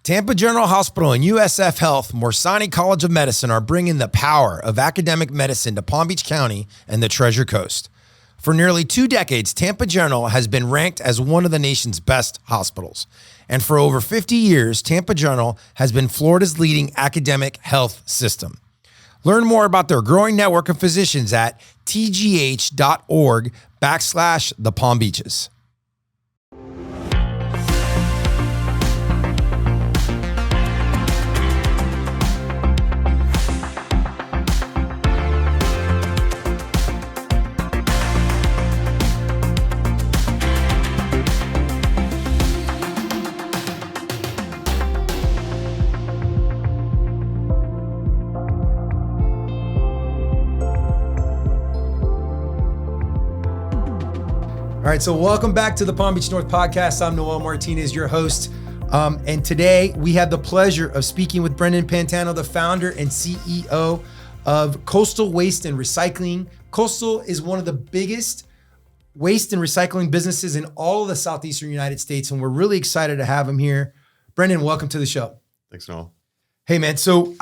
Tampa General Hospital and USF Health, Morsani College of Medicine are bringing the power of academic medicine to Palm Beach County and the Treasure Coast. For nearly 2 decades, Tampa General has been ranked as one of the nation's best hospitals. And for over 50 years, Tampa General has been Florida's leading academic health system. Learn more about their growing network of physicians at tgh.org/the Palm Beaches. All right, so welcome back to the Palm Beach North Podcast. I'm Noel Martinez, your host. And today we have the pleasure of speaking with Brendon Pantano, the founder and CEO of Coastal Waste and Recycling. Coastal is one of the biggest waste and recycling businesses in all of the Southeastern United States, and we're really excited to have him here. Brendon, welcome to the show. Thanks, Noel. Hey, man, so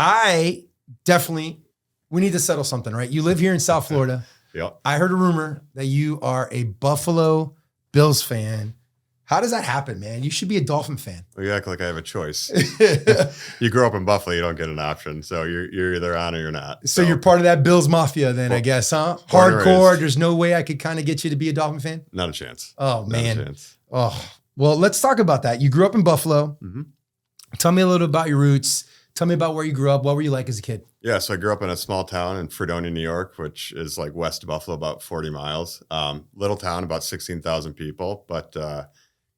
we need to settle something, right? You live here in South Florida. Yep. I heard a rumor that you are a Buffalo Bills fan. How does that happen, man? You should be a Dolphin fan. Well, you act like I have a choice. You grow up in Buffalo, you don't get an option. So you're either on or you're not. So you're part of that Bills mafia then, I guess, huh? Hardcore. There's no way I could kind of get you to be a Dolphin fan? Not a chance. Oh, man. Not a chance. Oh, well, let's talk about that. You grew up in Buffalo. Mm-hmm. Tell me a little about your roots. Tell me about where you grew up. What were you like as a kid? Yeah, so I grew up in a small town in Fredonia, New York, which is like west of Buffalo, about 40 miles. Little town, about 16,000 people, but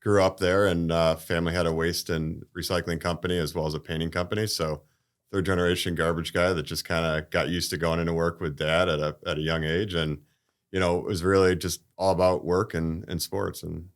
grew up there, and family had a waste and recycling company as well as a painting company. So third generation garbage guy that just kind of got used to going into work with dad at a young age. And, you know, it was really just all about work and sports. And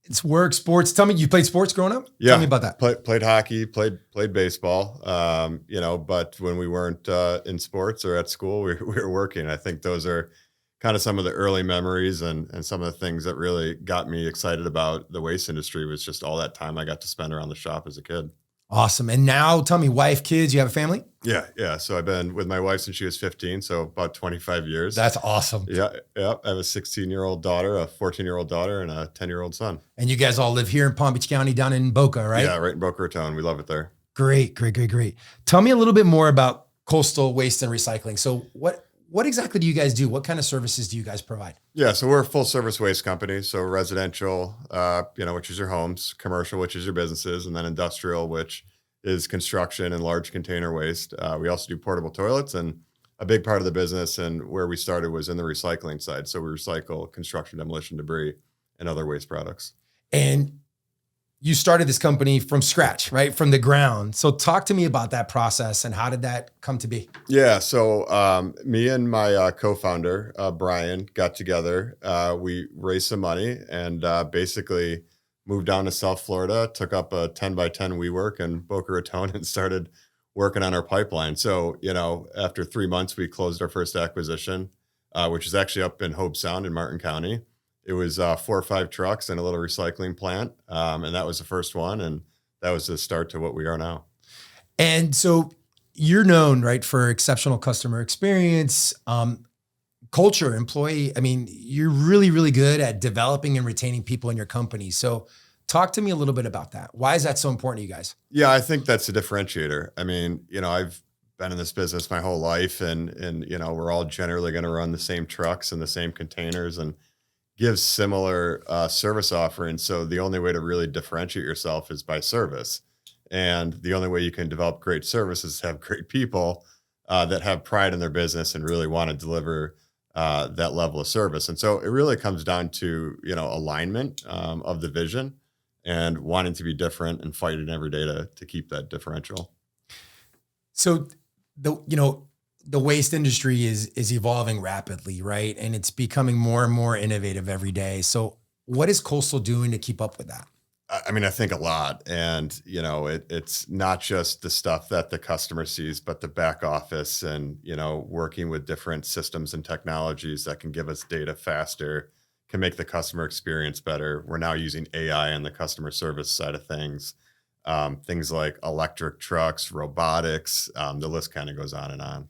it's work, sports. Tell me, you played sports growing up? Yeah. Tell me about that. Played hockey, played baseball, but when we weren't in sports or at school, we were working. I think those are kind of some of the early memories and some of the things that really got me excited about the waste industry was just all that time I got to spend around the shop as a kid. Awesome. And now tell me, wife, kids, you have a family? Yeah. So I've been with my wife since she was 15, so about 25 years. That's awesome. Yeah. I have a 16-year-old daughter, a 14-year-old daughter, and a 10-year-old son. And you guys all live here in Palm Beach County down in Boca, right? Yeah, right in Boca Raton. We love it there. Great. Tell me a little bit more about Coastal Waste and Recycling. So what exactly do you guys do? What kind of services do you guys provide? Yeah, so we're a full service waste company. So residential, which is your homes, commercial, which is your businesses, and then industrial, which is construction and large container waste. We also do portable toilets, and a big part of the business and where we started was in the recycling side. So we recycle construction, demolition, debris, and other waste products. And you started this company from scratch, right? From the ground. So talk to me about that process and how did that come to be? Yeah. So me and my co-founder, Brian, got together. We raised some money and basically moved down to South Florida, took up a 10 by 10 WeWork in Boca Raton and started working on our pipeline. So, after 3 months, we closed our first acquisition, which is actually up in Hobe Sound in Martin County. It was 4 or 5 trucks and a little recycling plant. And that was the first one. And that was the start to what we are now. And so you're known, right, for exceptional customer experience, culture, employee. I mean, you're really, really good at developing and retaining people in your company. So talk to me a little bit about that. Why is that so important to you guys? Yeah, I think that's a differentiator. I mean, I've been in this business my whole life and we're all generally going to run the same trucks and the same containers and give similar service offerings. So the only way to really differentiate yourself is by service. And the only way you can develop great service is to have great people that have pride in their business and really want to deliver that level of service. And so it really comes down to, alignment of the vision and wanting to be different and fighting every day to keep that differential. So the waste industry is evolving rapidly, right? And it's becoming more and more innovative every day. So what is Coastal doing to keep up with that? I mean, I think a lot. And, it's not just the stuff that the customer sees, but the back office and, working with different systems and technologies that can give us data faster, can make the customer experience better. We're now using AI on the customer service side of things. things like electric trucks, robotics. The list kind of goes on and on.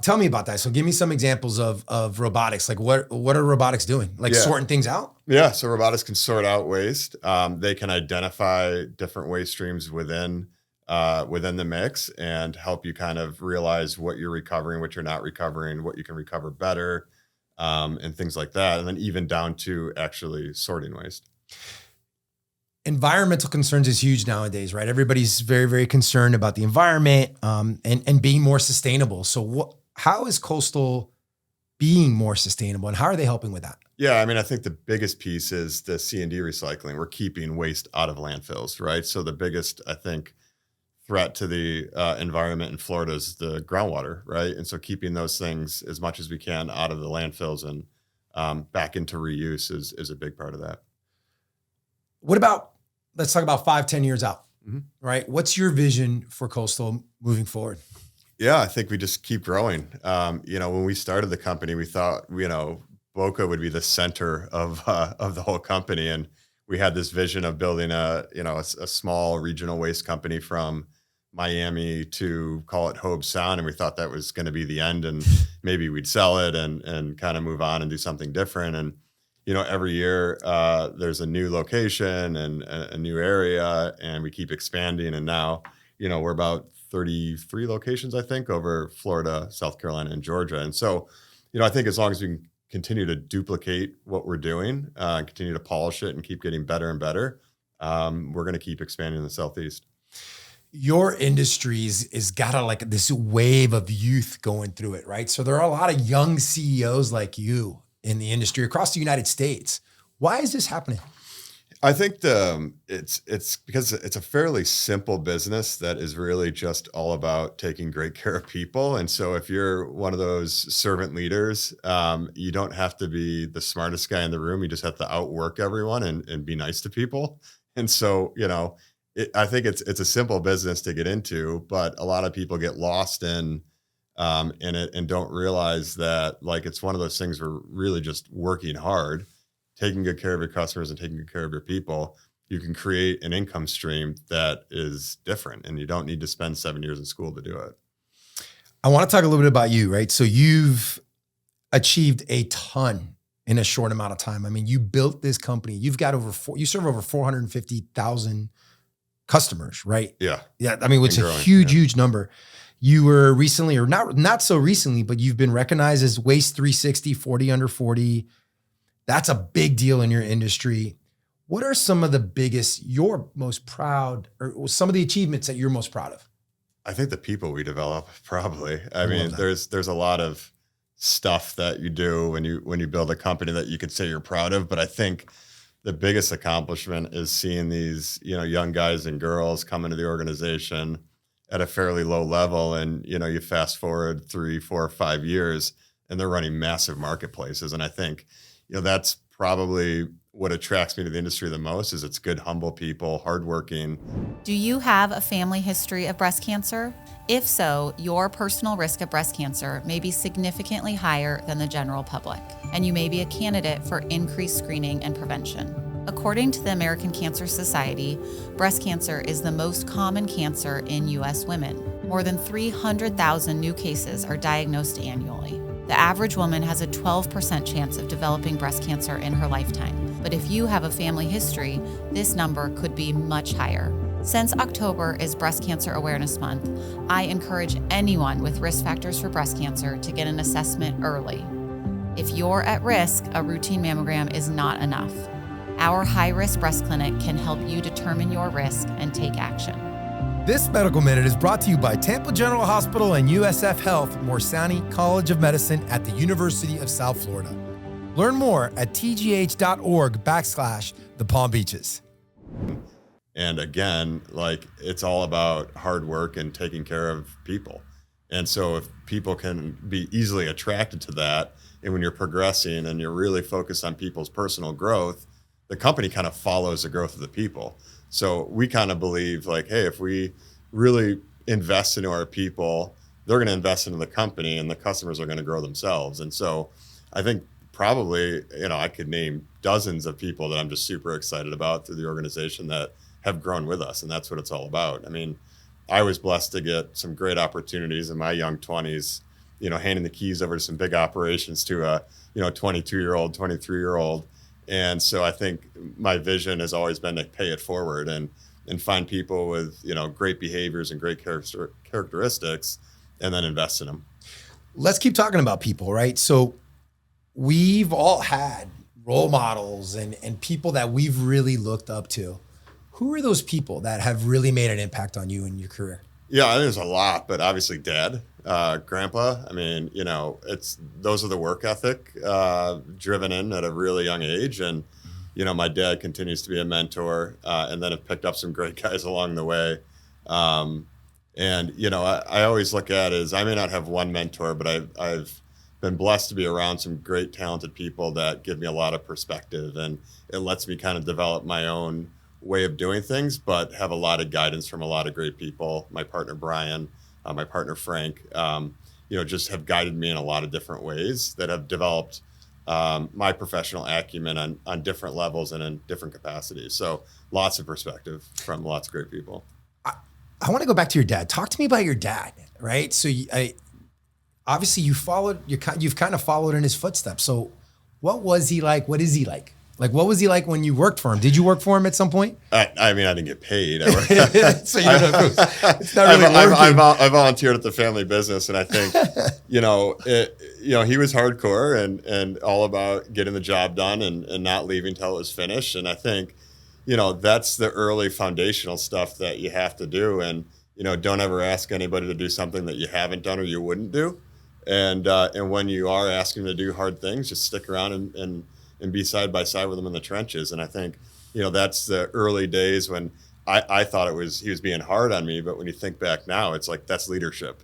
Tell me about that. So give me some examples of robotics. Like what are robotics doing? Like sorting things out? Yeah. So robotics can sort out waste. They can identify different waste streams within the mix and help you kind of realize what you're recovering, what you're not recovering, what you can recover better, and things like that. And then even down to actually sorting waste. Environmental concerns is huge nowadays, right? Everybody's very, very concerned about the environment and being more sustainable. So how is Coastal being more sustainable and how are they helping with that? Yeah, I mean, I think the biggest piece is the C&D recycling. We're keeping waste out of landfills, right? So the biggest, I think, threat to the environment in Florida is the groundwater, right? And so keeping those things as much as we can out of the landfills and back into reuse is a big part of that. Let's talk about 5-10 years out, right? What's your vision for Coastal moving forward? Yeah, I think we just keep growing. When we started the company, we thought, Boca would be the center of the whole company. And we had this vision of building a small regional waste company from Miami to call it Hobe Sound. And we thought that was going to be the end and maybe we'd sell it and kind of move on and do something different. And every year there's a new location and a new area, and we keep expanding. And now, we're about 33 locations, I think, over Florida, South Carolina, and Georgia. And so, I think as long as we can continue to duplicate what we're doing, continue to polish it and keep getting better and better, we're going to keep expanding in the Southeast. Your industry is got this wave of youth going through it, right? So there are a lot of young CEOs like you in the industry across the United States. Why is this happening? I think it's because it's a fairly simple business that is really just all about taking great care of people. And so if you're one of those servant leaders, you don't have to be the smartest guy in the room. You just have to outwork everyone and be nice to people. And so, I think it's a simple business to get into, but a lot of people get lost in it and don't realize that it's one of those things where really just working hard, taking good care of your customers and taking good care of your people, you can create an income stream that is different and you don't need to spend 7 years in school to do it. I want to talk a little bit about you, right? So you've achieved a ton in a short amount of time. I mean, you built this company. You've got you serve over 450,000 customers, right? Yeah. Yeah. I mean, which is a huge number. You were recently, or not so recently, but you've been recognized as Waste 360, 40 under 40. That's a big deal in your industry. What are some of the biggest, you're most proud, or some of the achievements that you're most proud of? I think the people we develop, probably. I mean, there's a lot of stuff that you do when you build a company that you could say you're proud of, but I think the biggest accomplishment is seeing these, young guys and girls come into the organization at a fairly low level. And, you fast forward 3, 4, 5 years and they're running massive marketplaces. And I think, that's probably what attracts me to the industry the most is it's good, humble people, hardworking. Do you have a family history of breast cancer? If so, your personal risk of breast cancer may be significantly higher than the general public, and you may be a candidate for increased screening and prevention. According to the American Cancer Society, breast cancer is the most common cancer in U.S. women. More than 300,000 new cases are diagnosed annually. The average woman has a 12% chance of developing breast cancer in her lifetime. But if you have a family history, this number could be much higher. Since October is Breast Cancer Awareness Month, I encourage anyone with risk factors for breast cancer to get an assessment early. If you're at risk, a routine mammogram is not enough. Our high-risk breast clinic can help you determine your risk and take action. This Medical Minute is brought to you by Tampa General Hospital and USF Health, Morsani College of Medicine at the University of South Florida. Learn more at tgh.org/the Palm Beaches. And again, it's all about hard work and taking care of people. And so if people can be easily attracted to that, and when you're progressing and you're really focused on people's personal growth, the company kind of follows the growth of the people. So we kind of believe hey, if we really invest into our people, they're going to invest into the company and the customers are going to grow themselves. And so I think probably, I could name dozens of people that I'm just super excited about through the organization that have grown with us. And that's what it's all about. I mean, I was blessed to get some great opportunities in my young 20s, handing the keys over to some big operations to a, 22-year-old, 23-year-old. And so I think my vision has always been to pay it forward and find people with, great behaviors and great characteristics and then invest in them. Let's keep talking about people, right? So we've all had role models and people that we've really looked up to. Who are those people that have really made an impact on you in your career? Yeah, I think there's a lot, but obviously Dad, Grandpa. I mean, those are the work ethic driven in at a really young age. And, my dad continues to be a mentor and then have picked up some great guys along the way. I always look at it as I may not have one mentor, but I've been blessed to be around some great talented people that give me a lot of perspective, and it lets me kind of develop my own way of doing things, but have a lot of guidance from a lot of great people. My partner, Brian, my partner, Frank, just have guided me in a lot of different ways that have developed my professional acumen on different levels and in different capacities. So lots of perspective from lots of great people. I want to go back to your dad. Talk to me about your dad, right? So obviously you've kind of followed in his footsteps. So what was he like? What is he like? Like, what was he like when you worked for him? Did you work for him at some point? I didn't get paid. So you don't know, it's not really working. I volunteered at the family business, and I think, he was hardcore and all about getting the job done and not leaving till it was finished. And I think, that's the early foundational stuff that you have to do. And, don't ever ask anybody to do something that you haven't done or you wouldn't do. And when you are asking them to do hard things, just stick around and be side by side with them in the trenches. And I think, that's the early days when I thought he was being hard on me. But when you think back now, it's like, that's leadership.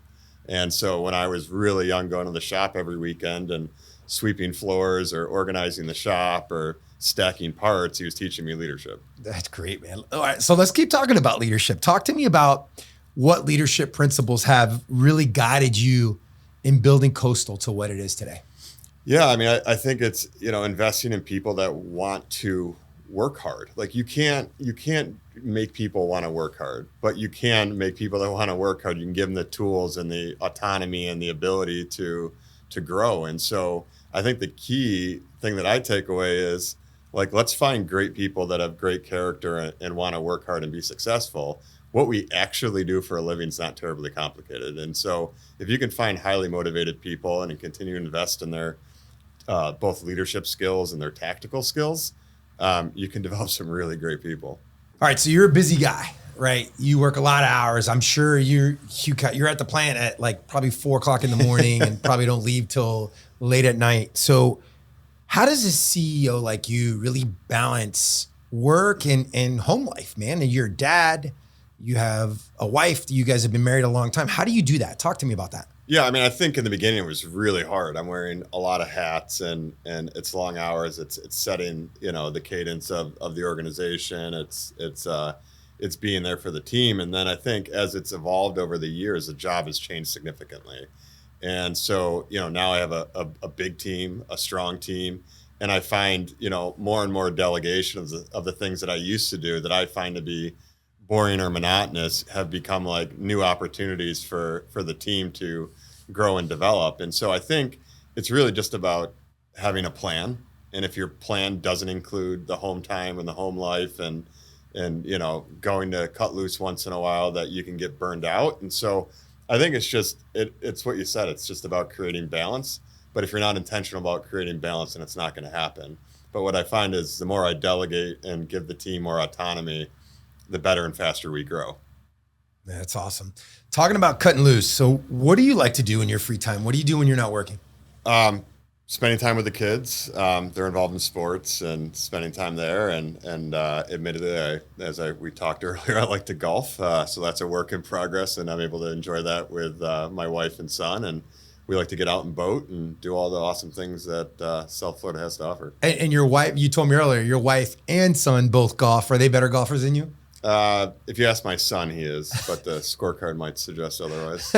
And so when I was really young, going to the shop every weekend and sweeping floors or organizing the shop or stacking parts, he was teaching me leadership. That's great, man. All right, so let's keep talking about leadership. Talk to me about what leadership principles have really guided you in building Coastal to what it is today. Yeah, I mean, I think it's, investing in people that want to work hard. Like you can't make people want to work hard, but you can make people that want to work hard. You can give them the tools and the autonomy and the ability to grow. And so I think the key thing that I take away is, like, let's find great people that have great character and want to work hard and be successful. What we actually do for a living is not terribly complicated. And so if you can find highly motivated people and continue to invest in their both leadership skills and their tactical skills, you can develop some really great people. All right, so you're a busy guy, right? You work a lot of hours. I'm sure you're at the plant at like probably 4:00 in the morning and probably don't leave till late at night. So how does a CEO like you really balance work and home life, man? And you're a dad, you have a wife, you guys have been married a long time. How do you do that? Talk to me about that. Yeah, I mean, I think in the beginning it was really hard. I'm wearing a lot of hats and it's long hours. It's setting, the cadence of the organization. It's being there for the team. And then I think as it's evolved over the years, the job has changed significantly. And so, now I have a big team, a strong team, and I find, more and more delegation of the things that I used to do that I find to be boring or monotonous have become like new opportunities for the team to grow and develop. And so I think it's really just about having a plan. And if your plan doesn't include the home time and the home life and going to cut loose once in a while, that you can get burned out. And so I think it's just, it's what you said. It's just about creating balance. But if you're not intentional about creating balance, then it's not going to happen. But what I find is the more I delegate and give the team more autonomy, the better and faster we grow. That's awesome. Talking about cutting loose. So what do you like to do in your free time? What do you do when you're not working? Spending time with the kids. They're involved in sports and spending time there. And admittedly, we talked earlier, I like to golf. So that's a work in progress, and I'm able to enjoy that with my wife and son. And we like to get out and boat and do all the awesome things that South Florida has to offer. And your wife, you told me earlier, your wife and son both golf. Are they better golfers than you? If you ask my son, he is, but the scorecard might suggest otherwise.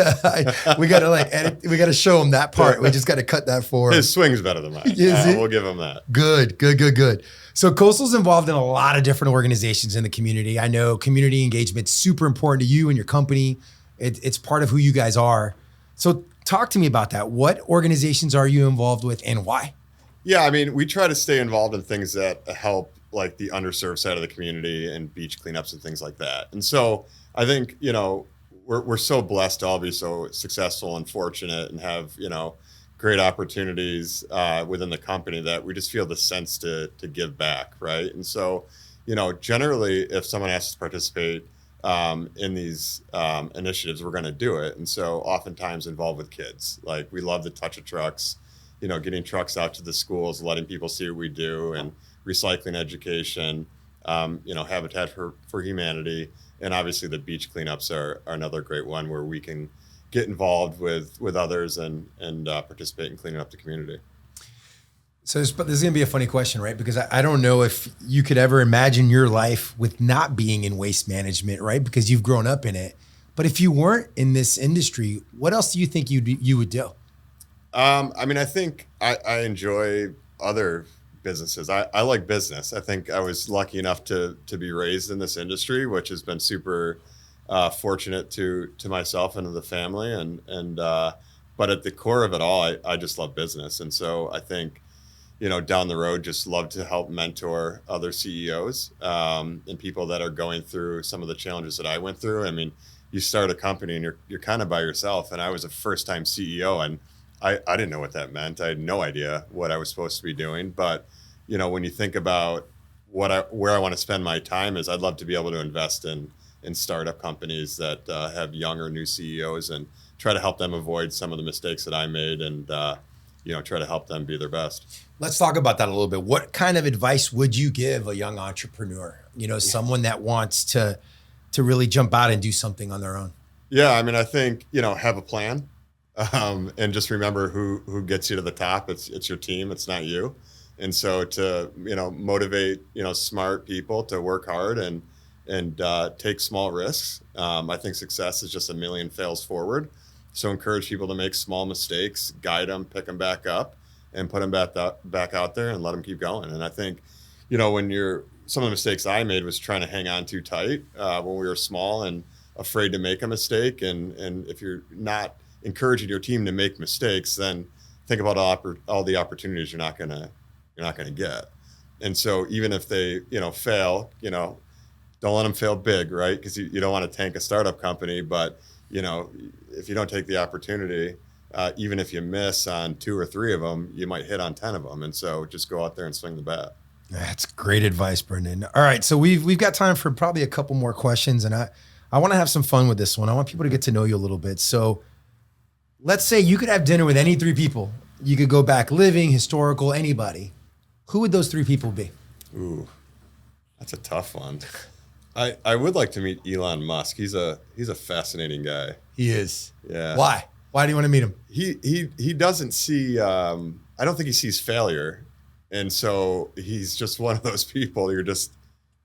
We got to edit. We got to show him that part. We just got to cut that for him. His swing's better than mine. We'll give him that. Good. So Coastal's involved in a lot of different organizations in the community. I know community engagement's super important to you and your company. It's part of who you guys are. So talk to me about that. What organizations are you involved with and why? Yeah, I mean, we try to stay involved in things that help like the underserved side of the community and beach cleanups and things like that. And so I think, we're so blessed to all be so successful and fortunate and have, great opportunities within the company that we just feel the sense to give back, right? And so, generally, if someone asks to participate in these initiatives, we're going to do it. And so oftentimes involved with kids. Like we love the touch of trucks, getting trucks out to the schools, letting people see what we do, and recycling education, Habitat for Humanity, and obviously the beach cleanups are another great one where we can get involved with others and participate in cleaning up the community. So this is going to be a funny question, right? Because I don't know if you could ever imagine your life with not being in waste management, right? Because you've grown up in it. But if you weren't in this industry, what else do you think you would do? I think I enjoy other businesses. I like business. I think I was lucky enough to be raised in this industry, which has been super fortunate to myself and to the family. And but at the core of it all, I just love business. And so I think, down the road, just love to help mentor other CEOs and people that are going through some of the challenges that I went through. I mean, you start a company and you're kind of by yourself. And I was a first-time CEO, and I didn't know what that meant. I had no idea what I was supposed to be doing. But, when you think about where I want to spend my time is, I'd love to be able to invest in startup companies that have young or new CEOs and try to help them avoid some of the mistakes that I made and, try to help them be their best. Let's talk about that a little bit. What kind of advice would you give a young entrepreneur? Someone that wants to really jump out and do something on their own. Yeah, I think, have a plan. And just remember who gets you to the top. It's your team. It's not you. And so to, motivate, smart people to work hard and take small risks. I think success is just a million fails forward. So encourage people to make small mistakes, guide them, pick them back up, and put them back out there and let them keep going. And I think, some of the mistakes I made was trying to hang on too tight when we were small and afraid to make a mistake. And if you're not encouraging your team to make mistakes, then think about all the opportunities you're not gonna get. And so even if they fail, don't let them fail big, right? Because you don't want to tank a startup company, but if you don't take the opportunity, even if you miss on 2 or 3 of them, you might hit on 10 of them. And so just go out there and swing the bat. That's great advice, Brendon. All right, so we've got time for probably a couple more questions, and I want to have some fun with this one. I want people to get to know you a little bit. So let's say you could have dinner with any 3 people. You could go back living, historical, anybody. Who would those 3 people be? Ooh, that's a tough one. I would like to meet Elon Musk. He's a fascinating guy. He is. Yeah. Why? Why do you want to meet him? He doesn't see. I don't think he sees failure, and so he's just one of those people.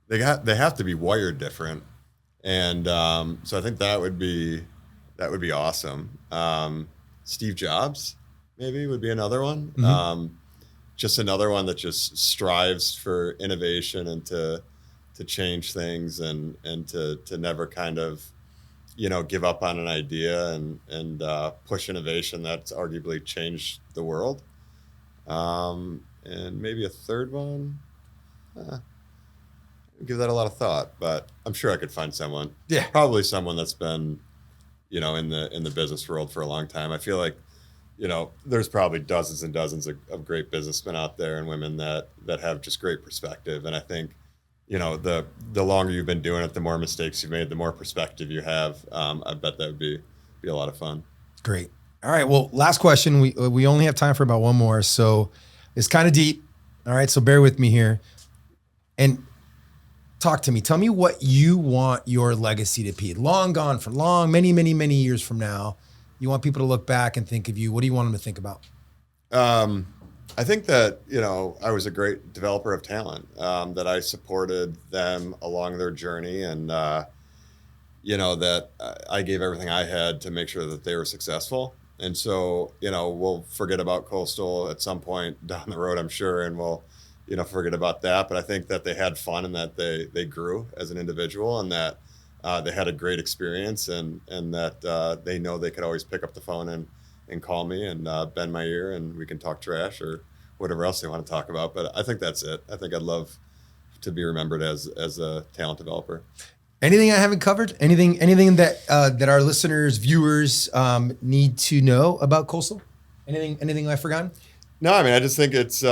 They have to be wired different, and so I think that would be awesome. Steve Jobs maybe would be another one. Mm-hmm. Just another one that just strives for innovation and to change things and to never kind of, give up on an idea and push innovation that's arguably changed the world. And maybe a third one, give that a lot of thought, but I'm sure I could find someone. Yeah. Probably someone that's been, in the business world for a long time. I feel like, there's probably dozens and dozens of great businessmen out there and women that have just great perspective. And I think, the longer you've been doing it, the more mistakes you've made, the more perspective you have. I bet that would be a lot of fun. Great. All right. Well, last question. We only have time for about one more. So it's kind of deep. All right. So bear with me here and talk to me. Tell me what you want your legacy to be. Long gone for many, many, many years from now. You want people to look back and think of you. What do you want them to think about? I think that, I was a great developer of talent, that I supported them along their journey, and, that I gave everything I had to make sure that they were successful. And so, we'll forget about Coastal at some point down the road, I'm sure, and we'll, forget about that. But I think that they had fun, and that they grew as an individual, and that they had a great experience, and that they know they could always pick up the phone and call me and bend my ear, and we can talk trash or whatever else they want to talk about. But I think that's it. I think I'd love to be remembered as a talent developer. Anything I haven't covered? Anything that that our listeners, viewers need to know about Coastal? Anything I've forgotten? No, I mean, I just think it's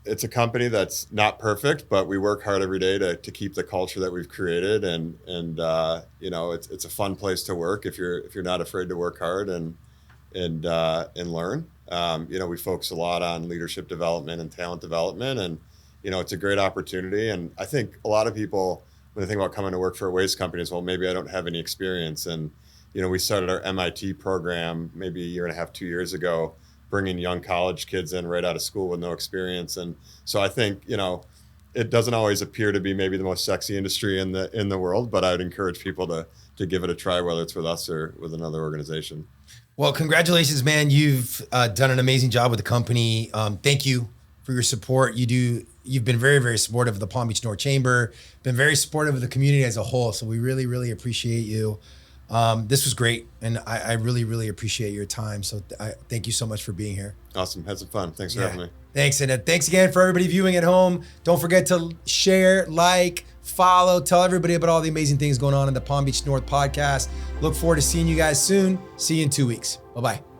it's a company that's not perfect, but we work hard every day to keep the culture that we've created, and it's a fun place to work if you're not afraid to work hard and learn. We focus a lot on leadership development and talent development, and it's a great opportunity. And I think a lot of people, when they think about coming to work for a waste company, is, well, maybe I don't have any experience. And we started our MIT program maybe a year and a half, 2 years ago, bringing young college kids in right out of school with no experience. And so I think it doesn't always appear to be maybe the most sexy industry in the world, but I would encourage people to give it a try, whether it's with us or with another organization. Well, congratulations, man. You've done an amazing job with the company. Thank you for your support. You've been very, very supportive of the Palm Beach North Chamber, been very supportive of the community as a whole. So we really, really appreciate you. This was great, and I really, really appreciate your time. So thank you so much for being here. Awesome. Had some fun. Thanks for having me. Thanks. And thanks again for everybody viewing at home. Don't forget to share, like, follow, tell everybody about all the amazing things going on in the Palm Beach North podcast. Look forward to seeing you guys soon. See you in 2 weeks. Bye-bye.